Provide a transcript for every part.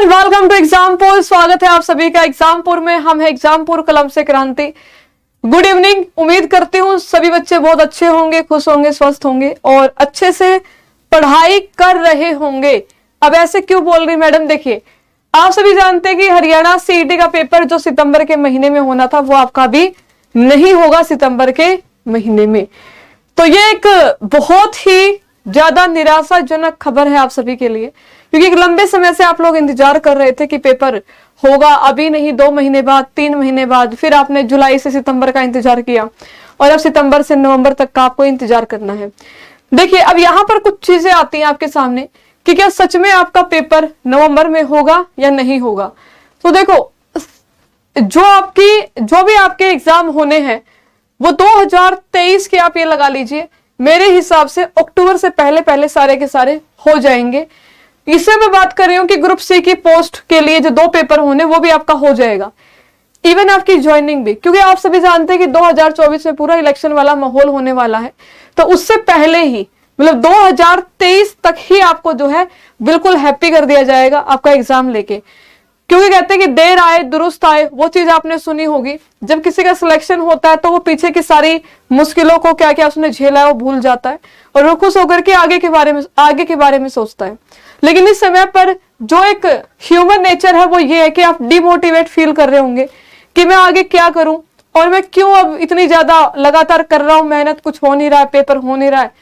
Welcome to Exampur. स्वागत है आप सभी का एग्जामपुर में। हम है एग्जामपुर कलम से क्रांति। Good evening. उम्मीद करती हूँ सभी बच्चे बहुत अच्छे होंगे, खुश होंगे, स्वस्थ होंगे और अच्छे से पढ़ाई कर रहे होंगे। अब ऐसे क्यों बोल रही मैडम? देखिए, आप सभी जानते हैं कि हरियाणा सीईटी का पेपर जो सितंबर के महीने में होना था वो आपका भी नहीं होगा सितंबर के महीने में। तो ये एक बहुत ही ज्यादा निराशाजनक खबर है आप सभी के लिए, क्योंकि एक लंबे समय से आप लोग इंतजार कर रहे थे कि पेपर होगा, अभी नहीं 2 महीने बाद, 3 महीने बाद, फिर आपने जुलाई से सितंबर का इंतजार किया और अब सितंबर से नवंबर तक का आपको इंतजार करना है। देखिए, अब यहाँ पर कुछ चीजें आती हैं आपके सामने कि क्या सच में आपका पेपर नवंबर में होगा या नहीं होगा। तो देखो, जो भी आपके एग्जाम होने हैं वो 2023 के आप ये लगा लीजिए, मेरे हिसाब से अक्टूबर से पहले सारे के सारे हो जाएंगे। इससे मैं बात कर रही हूँ कि ग्रुप सी की पोस्ट के लिए जो 2 पेपर होने वो भी आपका हो जाएगा, इवन आपकी ज्वाइनिंग भी, क्योंकि आप सभी जानते हैं कि 2024 में पूरा इलेक्शन वाला माहौल होने वाला है। तो उससे पहले ही मतलब 2023 तक ही आपको जो है बिल्कुल हैप्पी कर दिया जाएगा आपका एग्जाम लेके, क्योंकि कहते हैं कि देर आए दुरुस्त आए। वो चीज आपने सुनी होगी, जब किसी का सिलेक्शन होता है तो वो पीछे की सारी मुश्किलों को क्या क्या उसने झेला है वो भूल जाता है और वो खुश होकर के आगे के बारे में सोचता है। लेकिन इस समय पर जो एक ह्यूमन नेचर है वो ये है कि आप डिमोटिवेट फील कर रहे होंगे कि मैं आगे क्या करूं और मैं क्यों अब इतनी ज्यादा लगातार कर रहा हूं मेहनत, कुछ हो नहीं रहा है, पेपर हो नहीं रहा है,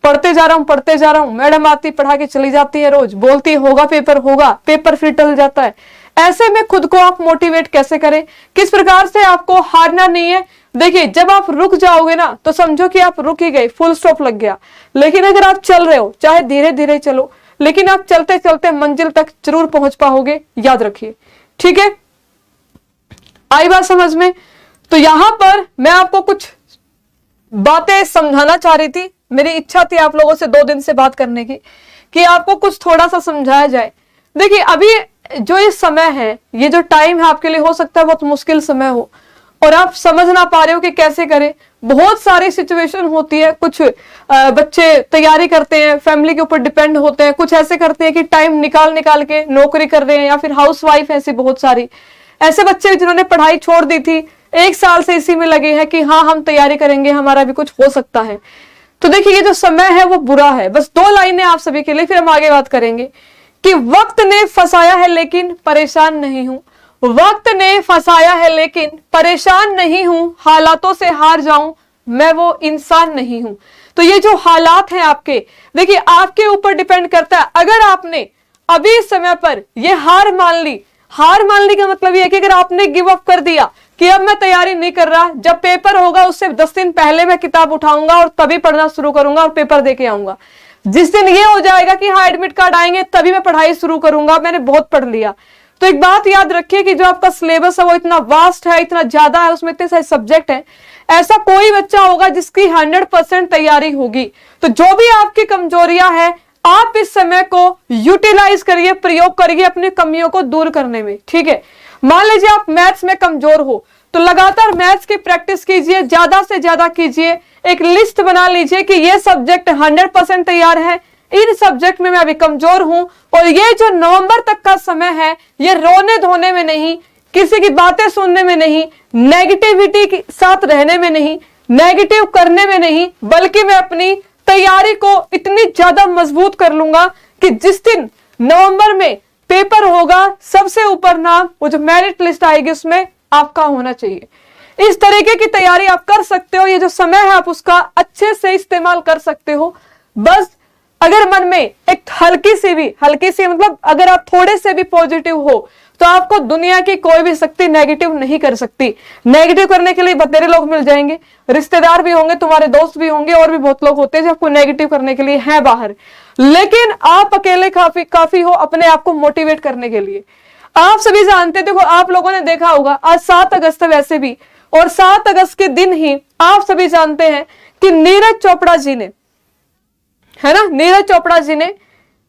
पढ़ते जा रहा हूं, मैडम आती पढ़ा के चली जाती है, रोज बोलती होगा पेपर फिर टल जाता है। ऐसे में खुद को आप मोटिवेट कैसे करें, किस प्रकार से आपको हारना नहीं है। देखिए, जब आप रुक जाओगे ना तो समझो कि आप रुक ही गए, फुल स्टॉप लग गया। लेकिन अगर आप चल रहे हो, चाहे धीरे धीरे चलो, लेकिन आप चलते चलते मंजिल तक जरूर पहुंच पाओगे, याद रखिए। ठीक है, आई बात समझ में? तो यहां पर मैं आपको कुछ बातें समझाना चाह रही थी। मेरी इच्छा थी आप लोगों से 2 दिन से बात करने की कि आपको कुछ थोड़ा सा समझाया जाए। देखिए, अभी जो ये समय है, ये जो टाइम है आपके लिए हो सकता है बहुत मुश्किल समय हो और आप समझ ना पा रहे हो कि कैसे करें। बहुत सारी सिचुएशन होती है, कुछ बच्चे तैयारी करते हैं, फैमिली के ऊपर डिपेंड होते हैं, कुछ ऐसे करते हैं कि टाइम निकाल के नौकरी कर रहे हैं या फिर हाउस वाइफ, ऐसी बहुत सारी ऐसे बच्चे जिन्होंने पढ़ाई छोड़ दी थी, 1 साल से इसी में लगे हैं कि हाँ हम तैयारी करेंगे, हमारा भी कुछ हो सकता है। तो देखिए, ये जो समय है वो बुरा है। बस 2 लाइनें आप सभी के लिए, फिर हम आगे बात करेंगे कि वक्त ने फंसाया है लेकिन परेशान नहीं हूं। वक्त ने फंसाया है लेकिन परेशान नहीं हूं, हालातों से हार जाऊं मैं वो इंसान नहीं हूं। तो ये जो हालात हैं आपके, देखिए आपके ऊपर डिपेंड करता है। अगर आपने अभी इस समय पर ये हार मान ली का मतलब ये है कि अगर आपने गिव अप कर दिया कि अब मैं तैयारी नहीं कर रहा, जब पेपर होगा उससे 10 दिन पहले मैं किताब उठाऊंगा और तभी पढ़ना शुरू करूंगा और पेपर दे के आऊंगा। जिस दिन ये हो जाएगा कि हाँ एडमिट कार्ड आएंगे तभी मैं पढ़ाई शुरू करूंगा, मैंने बहुत पढ़ लिया। तो एक बात याद रखिए कि जो आपका सिलेबस है वो इतना वास्ट है, इतना ज्यादा है, उसमें इतने सारे सब्जेक्ट हैं, ऐसा कोई बच्चा होगा जिसकी 100% तैयारी होगी। तो जो भी आपकी कमजोरियां हैं, आप इस समय को यूटिलाइज करिए, प्रयोग करिए अपनी कमियों को दूर करने में। ठीक है, मान लीजिए आप मैथ्स में कमजोर हो तो लगातार मैथ्स की प्रैक्टिस कीजिए, ज्यादा से ज्यादा कीजिए। एक लिस्ट बना लीजिए कि ये सब्जेक्ट 100% तैयार है, इन सब्जेक्ट में मैं अभी कमजोर हूं और ये जो नवंबर तक का समय है ये रोने धोने में नहीं, किसी की बातें सुनने में नहीं, नेगेटिविटी के साथ रहने में नहीं, नेगेटिव करने में नहीं, बल्कि मैं अपनी तैयारी को इतनी ज्यादा मजबूत कर लूंगा कि जिस दिन नवंबर में पेपर होगा सबसे ऊपर नाम वो जो मेरिट लिस्ट आएगी उसमें आपका होना चाहिए। इस तरीके की तैयारी आप कर सकते हो। ये जो समय है आप उसका अच्छे से इस्तेमाल कर सकते हो। बस अगर मन में एक हल्की सी मतलब अगर आप थोड़े से भी पॉजिटिव हो तो आपको दुनिया की कोई भी शक्ति नेगेटिव नहीं कर सकती। नेगेटिव करने के लिए बतेरे लोग मिल जाएंगे, रिश्तेदार भी होंगे, तुम्हारे दोस्त भी होंगे और भी बहुत लोग होते हैं जो आपको नेगेटिव करने के लिए हैं बाहर, लेकिन आप अकेले काफी हो अपने आप को मोटिवेट करने के लिए। आप सभी जानते, देखो आप लोगों ने देखा होगा आज 7 अगस्त है वैसे भी, और 7 अगस्त के दिन ही आप सभी जानते हैं कि नीरज चोपड़ा जी ने, है ना, नीरज चोपड़ा जी ने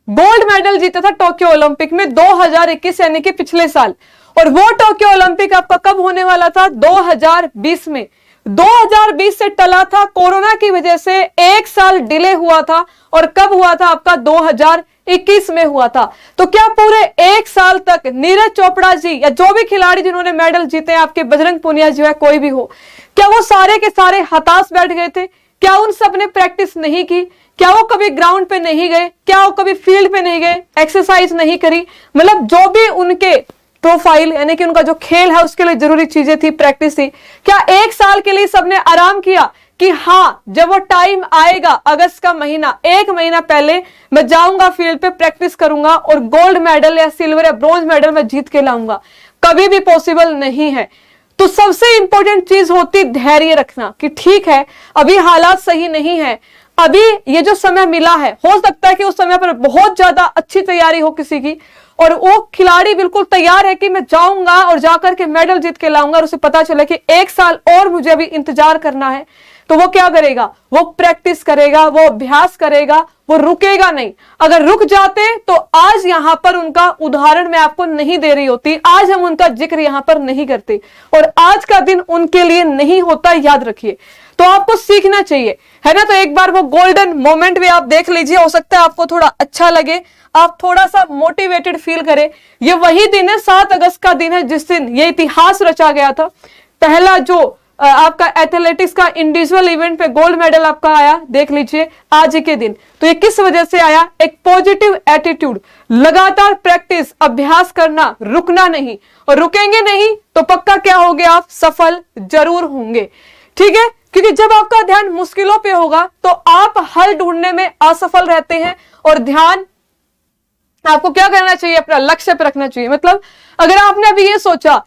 गोल्ड मेडल जीता था टोक्यो ओलंपिक में 2021 यानी कि पिछले साल। और वो टोक्यो ओलंपिक आपका कब होने वाला था? 2020 में। 2020 से टला था, कोरोना की वजह से 1 साल डिले हुआ था, और कब हुआ था आपका 2021 में हुआ था। तो क्या पूरे 1 साल तक नीरज चोपड़ा जी या जो भी खिलाड़ी जिन्होंने मेडल जीते हैं, आपके बजरंग पुनिया जी है, कोई भी हो, क्या वो सारे के सारे हताश बैठ गए थे? क्या उन सब ने प्रैक्टिस नहीं की? क्या वो कभी ग्राउंड पे नहीं गए? क्या वो कभी फील्ड पे नहीं गए, एक्सरसाइज नहीं करी? मतलब जो भी उनके प्रोफाइल यानी कि उनका जो खेल है उसके लिए जरूरी चीजें थी, प्रैक्टिस थी, क्या 1 साल के लिए सबने आराम किया कि हाँ जब वो टाइम आएगा अगस्त का महीना, 1 महीना पहले मैं जाऊंगा फील्ड पे, प्रैक्टिस करूंगा और गोल्ड मेडल या सिल्वर या ब्रॉन्ज मेडल मैं जीत के लाऊंगा? कभी भी पॉसिबल नहीं है। तो सबसे इंपॉर्टेंट चीज होती धैर्य रखना कि ठीक है अभी हालात सही नहीं है, अभी ये जो समय मिला है, हो सकता है कि उस समय पर बहुत ज्यादा अच्छी तैयारी हो किसी की और वो खिलाड़ी बिल्कुल तैयार है कि मैं जाऊंगा और जाकर के मेडल जीत के लाऊंगा, और उसे पता चले कि 1 साल और मुझे अभी इंतजार करना है, तो वो क्या करेगा? वो प्रैक्टिस करेगा, वो अभ्यास करेगा, वो रुकेगा नहीं। अगर रुक जाते तो आज यहां पर उनका उदाहरण मैं आपको नहीं दे रही होती, आज हम उनका जिक्र यहां पर नहीं करते, और आज का दिन उनके लिए नहीं होता, याद रखिए। तो आपको सीखना चाहिए, है ना? तो एक बार वो गोल्डन मोमेंट भी आप देख लीजिए, हो सकता है आपको थोड़ा अच्छा लगे, आप थोड़ा सा मोटिवेटेड फील करें। ये वही दिन है, 7 अगस्त का दिन है, जिस दिन ये इतिहास रचा गया था। पहला जो आपका एथलेटिक्स का इंडिविजुअल इवेंट पे गोल्ड मेडल आपका आया, देख लीजिए आज के दिन। तो ये किस वजह से आया? एक पॉजिटिव एटीट्यूड, लगातार प्रैक्टिस, अभ्यास करना, रुकना नहीं, और रुकेंगे नहीं तो पक्का क्या होंगे आप? सफल जरूर होंगे, ठीक है? क्योंकि जब आपका ध्यान मुश्किलों पे होगा तो आप हल ढूंढने में असफल रहते हैं, और ध्यान आपको क्या करना चाहिए? अपना लक्ष्य पे रखना चाहिए। मतलब अगर आपने अभी ये सोचा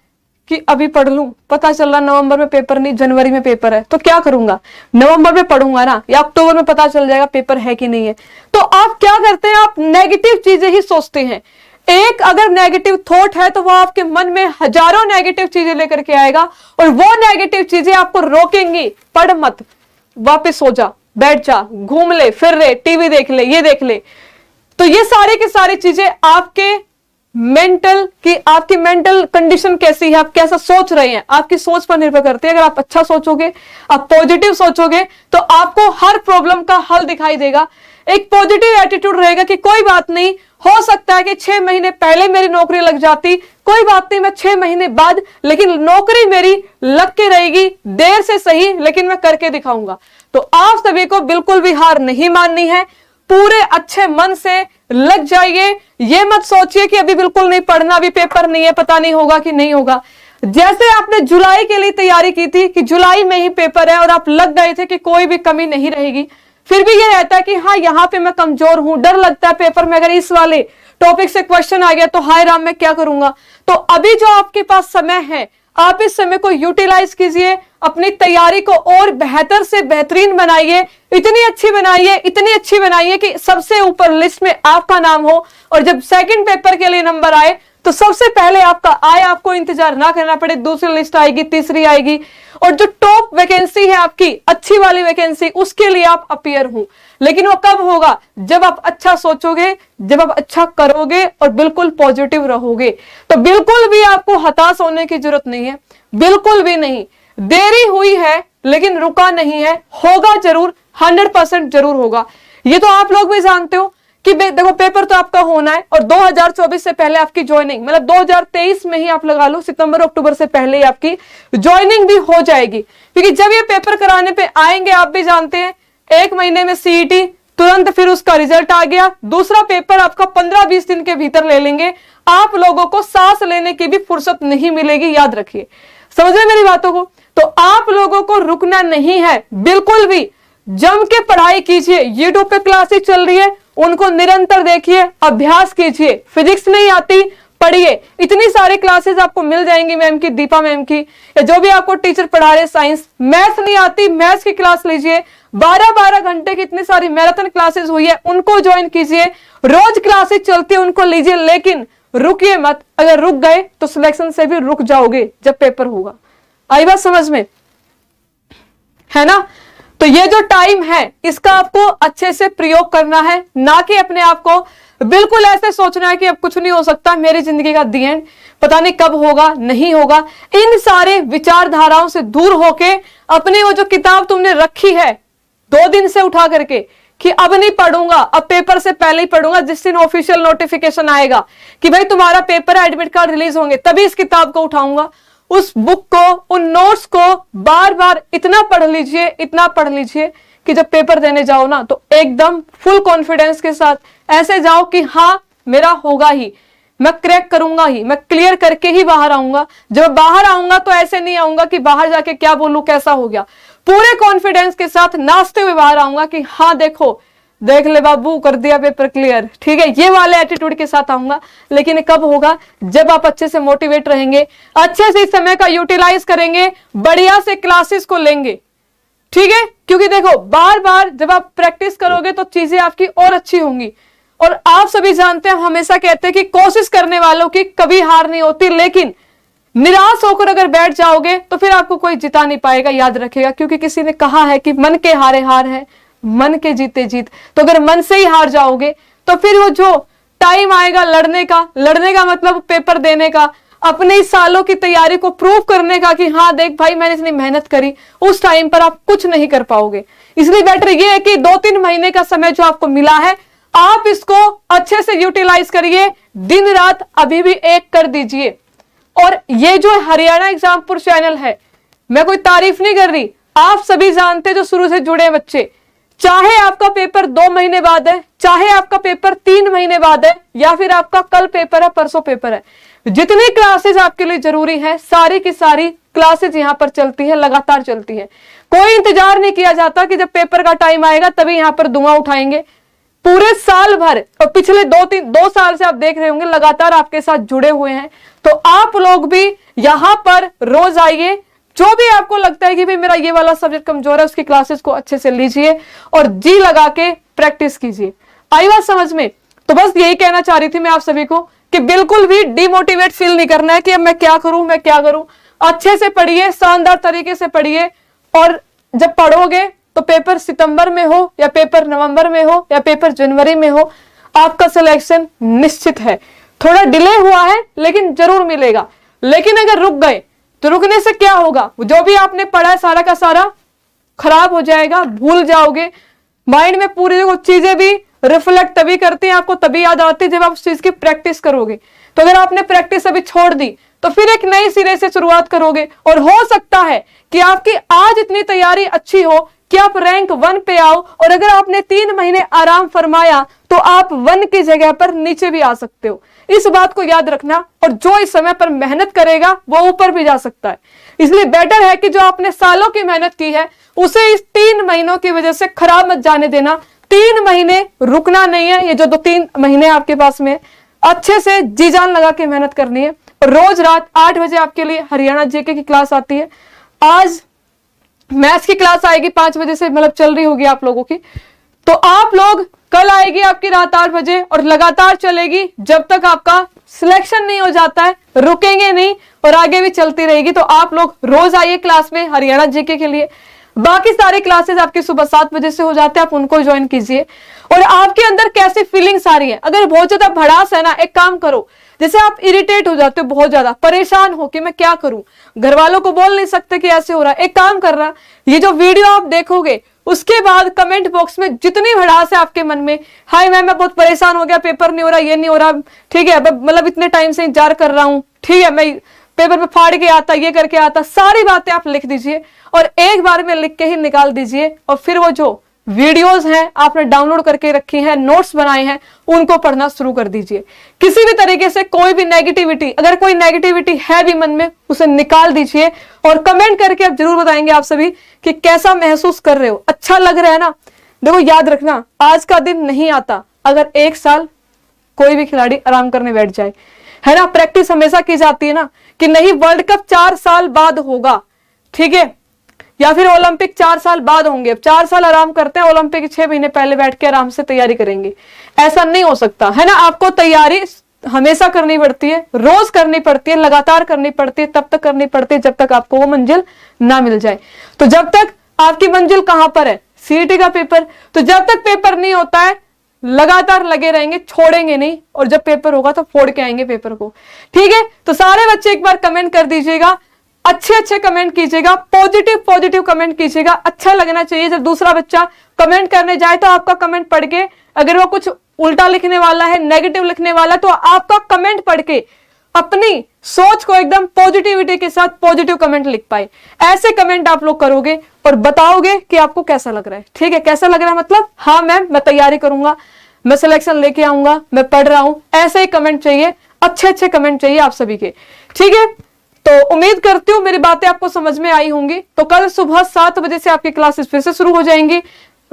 कि अभी पढ़ लूं, पता चल रहा नवंबर में पेपर नहीं, जनवरी में पेपर है, तो क्या करूंगा? नवंबर में पढ़ूंगा ना, या अक्टूबर में पता चल जाएगा पेपर है कि नहीं है। तो आप क्या करते हैं? आप नेगेटिव चीजें ही सोचते हैं। एक अगर नेगेटिव थॉट है तो वो आपके मन में हजारों नेगेटिव चीजें लेकर के आएगा, और वो नेगेटिव चीजें आपको रोकेंगी। पढ़ मत, वापस सो जा, बैठ जा, घूम ले, फिर ले, टीवी देख ले, ये देख ले। तो ये सारी की सारी चीजें आपके आपकी मेंटल कंडीशन कैसी है, आप कैसा सोच रहे हैं, आपकी सोच पर निर्भर करती है। अगर आप अच्छा सोचोगे, आप पॉजिटिव सोचोगे, तो आपको हर प्रॉब्लम का हल दिखाई देगा। एक पॉजिटिव एटीट्यूड रहेगा कि कोई बात नहीं, हो सकता है कि 6 महीने पहले मेरी नौकरी लग जाती, कोई बात नहीं, मैं 6 महीने बाद, लेकिन नौकरी मेरी लग के रहेगी, देर से सही, लेकिन मैं करके दिखाऊंगा। तो आप सभी को बिल्कुल भी हार नहीं माननी है, पूरे अच्छे मन से लग जाइए। ये मत सोचिए कि अभी बिल्कुल नहीं पढ़ना, अभी पेपर नहीं है, पता नहीं होगा कि नहीं होगा। जैसे आपने जुलाई के लिए तैयारी की थी कि जुलाई में ही पेपर है और आप लग गए थे कि कोई भी कमी नहीं रहेगी, फिर भी ये रहता है कि हाँ यहाँ पे मैं कमजोर हूं, डर लगता है पेपर में अगर इस वाले टॉपिक से क्वेश्चन आ गया तो हाय राम मैं क्या करूंगा। तो अभी जो आपके पास समय है, आप इस समय को यूटिलाइज कीजिए, अपनी तैयारी को और बेहतर से बेहतरीन बनाइए, इतनी अच्छी बनाइए कि सबसे ऊपर लिस्ट में आपका नाम हो, और जब सेकंड पेपर के लिए नंबर आए तो सबसे पहले आपका आए, आपको इंतजार ना करना पड़े, दूसरी लिस्ट आएगी, तीसरी आएगी, और जो टॉप वैकेंसी है आपकी अच्छी वाली वैकेंसी, उसके लिए आप अपीयर हो। लेकिन वो कब होगा? जब आप अच्छा सोचोगे, जब आप अच्छा करोगे और बिल्कुल पॉजिटिव रहोगे। तो बिल्कुल भी आपको हताश होने की जरूरत नहीं है, बिल्कुल भी नहीं। देरी हुई है लेकिन रुका नहीं है, होगा जरूर, 100% जरूर होगा। ये तो आप लोग भी जानते हो कि देखो पेपर तो आपका होना है, और 2024 से पहले आपकी ज्वाइनिंग, मतलब 2023 में ही आप लगा लो, सितंबर अक्टूबर से पहले ही आपकी ज्वाइनिंग भी हो जाएगी। क्योंकि जब ये पेपर कराने पे आएंगे, आप भी जानते हैं 1 महीने में सीईटी, तुरंत फिर उसका रिजल्ट आ गया, दूसरा पेपर आपका 15-20 दिन के भीतर ले लेंगे। आप लोगों को सांस लेने की भी फुर्सत नहीं मिलेगी, याद रखिए। समझ रहे मेरी बातों को? तो आप लोगों को रुकना नहीं है, बिल्कुल भी जम के पढ़ाई कीजिए। यूट्यूब पे क्लासेस चल रही है, उनको निरंतर देखिए, अभ्यास कीजिए। फिजिक्स नहीं आती, पढ़िए, इतनी सारी क्लासेस आपको मिल जाएंगी मैम की, दीपा मैम की, या जो भी आपको टीचर पढ़ा रहे। साइंस मैथ्स नहीं आती, मैथ्स की क्लास लीजिए। 12-12 घंटे की इतनी सारी मैराथन क्लासेस हुई है, उनको ज्वाइन कीजिए। रोज क्लासेस चलती है, उनको लीजिए, लेकिन रुकिए मत। अगर रुक गए तो सिलेक्शन से भी रुक जाओगे जब पेपर होगा। आई बात समझ में, है ना? तो ये जो टाइम है इसका आपको अच्छे से प्रयोग करना है, ना कि अपने आप को बिल्कुल ऐसे सोचना है कि अब कुछ नहीं हो सकता, मेरी जिंदगी का दी एंड, पता नहीं कब होगा, नहीं होगा। इन सारे विचारधाराओं से दूर होके अपनी वो जो किताब तुमने रखी है 2 दिन से उठा करके कि अब नहीं पढ़ूंगा, अब पेपर से पहले ही पढ़ूंगा, जिस दिन ऑफिशियल नोटिफिकेशन आएगा कि भाई तुम्हारा पेपर है, एडमिट कार्ड रिलीज होंगे, तभी इस किताब को उठाऊंगा। उस बुक को, उन नोट्स को बार बार इतना पढ़ लीजिए, इतना पढ़ लीजिए कि जब पेपर देने जाओ ना तो एकदम फुल कॉन्फिडेंस के साथ ऐसे जाओ कि हाँ मेरा होगा ही, मैं क्रैक करूंगा ही, मैं क्लियर करके ही बाहर आऊंगा। जब बाहर आऊंगा तो ऐसे नहीं आऊंगा कि बाहर जाके क्या बोलूं, कैसा हो गया, पूरे कॉन्फिडेंस के साथ नाचते हुए बाहर आऊंगा कि हाँ देखो, देख ले बाबू, कर दिया पेपर क्लियर, ठीक है, ये वाले एटीट्यूड के साथ आऊंगा। लेकिन कब होगा? जब आप अच्छे से मोटिवेट रहेंगे, अच्छे से इस समय का यूटिलाइज करेंगे, बढ़िया से क्लासेस को लेंगे, ठीक है। क्योंकि देखो बार बार जब आप प्रैक्टिस करोगे तो चीजें आपकी और अच्छी होंगी। और आप सभी जानते हैं, हम हमेशा कहते हैं कि कोशिश करने वालों की कभी हार नहीं होती, लेकिन निराश होकर अगर बैठ जाओगे तो फिर आपको कोई जिता नहीं पाएगा, याद रखेगा। क्योंकि किसी ने कहा है कि मन के हारे हार है, मन के जीते जीत। तो अगर मन से ही हार जाओगे तो फिर वो जो टाइम आएगा लड़ने का मतलब पेपर देने का, अपने सालों की तैयारी को प्रूव करने का कि हाँ देख भाई मैंने इतनी मेहनत करी, उस टाइम पर आप कुछ नहीं कर पाओगे। इसलिए बेटर ये है कि 2-3 महीने का समय जो आपको मिला है, आप इसको अच्छे से यूटिलाइज करिए, दिन रात अभी भी एक कर दीजिए। और ये जो हरियाणा एग्जामपुर चैनल है, मैं कोई तारीफ नहीं कर रही, आप सभी जानते हैं जो शुरू से जुड़े बच्चे, चाहे आपका पेपर 2 महीने बाद है, चाहे आपका पेपर 3 महीने बाद है, या फिर आपका कल पेपर है, परसों पेपर है, जितनी क्लासेस आपके लिए जरूरी है सारी की सारी क्लासेस यहाँ पर चलती है, लगातार चलती है। कोई इंतजार नहीं किया जाता कि जब पेपर का टाइम आएगा तभी यहाँ पर धुआं उठाएंगे। पूरे साल भर, और पिछले 2 साल से आप देख रहे होंगे लगातार आपके साथ जुड़े हुए हैं। तो आप लोग भी यहाँ पर रोज आइए, जो भी आपको लगता है कि भाई मेरा ये वाला सब्जेक्ट कमजोर है, उसकी क्लासेस को अच्छे से लीजिए और जी लगा के प्रैक्टिस कीजिए। आई बात समझ में? तो बस यही कहना चाह रही थी मैं आप सभी को कि बिल्कुल भी डिमोटिवेट फील नहीं करना है कि अब मैं क्या करूं। अच्छे से पढ़िए, शानदार तरीके से पढ़िए, और जब पढ़ोगे तो पेपर सितंबर में हो या पेपर नवंबर में हो या पेपर जनवरी में हो, आपका सिलेक्शन निश्चित है। थोड़ा डिले हुआ है लेकिन जरूर मिलेगा। लेकिन अगर रुक गए तो रुकने से क्या होगा? जो भी आपने पढ़ा है सारा का सारा खराब हो जाएगा, भूल जाओगे। माइंड में पूरी चीजें भी रिफ्लेक्ट तभी करती हैं, आपको तभी याद आती है जब आप उस चीज की प्रैक्टिस करोगे। तो अगर आपने प्रैक्टिस अभी छोड़ दी तो फिर एक नई सिरे से शुरुआत करोगे, और हो सकता है कि आपकी आज इतनी तैयारी अच्छी हो कि आप रैंक 1 पे आओ, और अगर आपने 3 महीने आराम फरमाया तो आप 1 की जगह पर नीचे भी आ सकते हो। इस बात को याद रखना, और जो इस समय पर मेहनत करेगा वो ऊपर भी जा सकता है। इसलिए बेटर है कि जो आपने सालों की मेहनत की है उसे इस 3 महीनों की वजह से खराब मत जाने देना। 3 महीने रुकना नहीं है, ये जो 2-3 महीने आपके पास में अच्छे से जी जान लगा के मेहनत करनी है। रोज रात 8 बजे आपके लिए हरियाणा जीके की क्लास आती है। आज मैथ्स की क्लास आएगी 5 बजे से, मतलब चल रही होगी आप लोगों की। तो आप लोग कल आएगी आपकी रात 8 बजे और लगातार चलेगी जब तक आपका सिलेक्शन नहीं हो जाता है, रुकेंगे नहीं और आगे भी चलती रहेगी। तो आप लोग रोज आइए क्लास में हरियाणा जीके के लिए। बाकी सारे क्लासेस आपकी सुबह 7 बजे से हो जाते हैं, आप उनको ज्वाइन कीजिए। और आपके अंदर कैसी फीलिंग्स आ रही है? अगर बहुत ज्यादा भड़ास है ना, एक काम करो, जैसे आप इरिटेट हो जाते हो, बहुत ज्यादा परेशान हो कि मैं क्या करूं, घर वालों को बोल नहीं सकते कि ऐसे हो रहा है, एक काम करना, ये जो वीडियो आप देखोगे उसके बाद कमेंट बॉक्स में जितनी भड़ास है आपके मन में, हाय मैम मैं बहुत परेशान हो गया, पेपर नहीं हो रहा, ये नहीं हो रहा, ठीक है, मतलब इतने टाइम से इंतजार कर रहा हूं, ठीक है, मैं पेपर पे फाड़ के आता, ये करके आता, सारी बातें आप लिख दीजिए और एक बार में लिख के ही निकाल दीजिए। और फिर वो जो वीडियोस हैं आपने डाउनलोड करके रखी हैं, नोट्स बनाए हैं, उनको पढ़ना शुरू कर दीजिए। किसी भी तरीके से कोई भी नेगेटिविटी, अगर कोई नेगेटिविटी है भी मन में, उसे निकाल दीजिए और कमेंट करके आप जरूर बताएंगे आप सभी कि कैसा महसूस कर रहे हो, अच्छा लग रहा है ना। देखो याद रखना, आज का दिन नहीं आता अगर 1 साल कोई भी खिलाड़ी आराम करने बैठ जाए, है ना। प्रैक्टिस हमेशा की जाती है ना कि नहीं वर्ल्ड कप 4 साल बाद होगा, ठीक है, या फिर ओलंपिक 4 साल बाद होंगे। अब 4 साल आराम करते हैं, ओलंपिक 6 महीने पहले बैठ के आराम से तैयारी करेंगे, ऐसा नहीं हो सकता, है ना। आपको तैयारी हमेशा करनी पड़ती है, रोज करनी पड़ती है, लगातार करनी पड़ती है, तब तक करनी पड़ती है जब तक आपको वो मंजिल ना मिल जाए। तो जब तक आपकी मंजिल कहां पर है? सीईटी का पेपर। तो जब तक पेपर नहीं होता है लगातार लगे रहेंगे, छोड़ेंगे नहीं, और जब पेपर होगा तो फोड़ के आएंगे पेपर को। ठीक है, तो सारे बच्चे एक बार कमेंट कर दीजिएगा, अच्छे अच्छे कमेंट कीजिएगा, पॉजिटिव पॉजिटिव कमेंट कीजिएगा। अच्छा लगना चाहिए जब दूसरा बच्चा कमेंट करने जाए तो आपका कमेंट पढ़ के, अगर वो कुछ उल्टा लिखने वाला है, नेगेटिव लिखने वाला, तो आपका कमेंट पढ़ के अपनी सोच को एकदम पॉजिटिविटी के साथ पॉजिटिव कमेंट लिख पाए। ऐसे कमेंट आप लोग करोगे और बताओगे कि आपको कैसा लग रहा है। ठीक है, कैसा लग रहा है मतलब, हाँ मैम मैं तैयारी करूंगा, मैं सिलेक्शन लेके आऊंगा, मैं पढ़ रहा हूं, ऐसे ही कमेंट चाहिए, अच्छे अच्छे कमेंट चाहिए आप सभी के। ठीक है, तो उम्मीद करती हूं मेरी बातें आपको समझ में आई होंगी। तो कल सुबह 7 बजे से आपकी क्लासेस फिर से शुरू हो जाएंगी।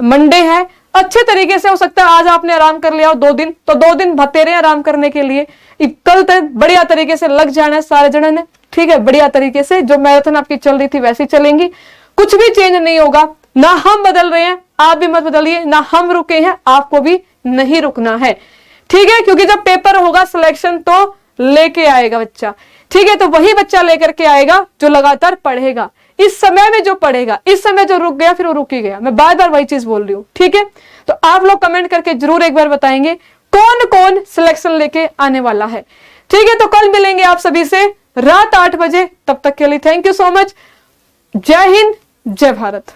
मंडे है, अच्छे तरीके से, हो सकता है आज आपने आराम कर लिया हो 2 दिन, तो 2 दिन भतेरे आराम करने के लिए कल तक बढ़िया तरीके से लग जाना है सारे जने ने। ठीक है, बढ़िया तरीके से जो मैराथन आपकी चल रही थी वैसी चलेंगी, कुछ भी चेंज नहीं होगा। ना हम बदल रहे हैं, आप भी मत बदलिए, ना हम रुके हैं, आपको भी नहीं रुकना है। ठीक है, क्योंकि जब पेपर होगा सिलेक्शन तो लेके आएगा बच्चा। ठीक है, तो वही बच्चा लेकर के आएगा जो लगातार पढ़ेगा। इस समय में जो पढ़ेगा, इस समय जो रुक गया फिर वो रुक ही गया। मैं बार बार वही चीज बोल रही हूँ। ठीक है, तो आप लोग कमेंट करके जरूर एक बार बताएंगे कौन कौन सिलेक्शन लेके आने वाला है। ठीक है, तो कल मिलेंगे आप सभी से रात 8 बजे। तब तक के लिए थैंक यू सो मच। जय हिंद, जय भारत।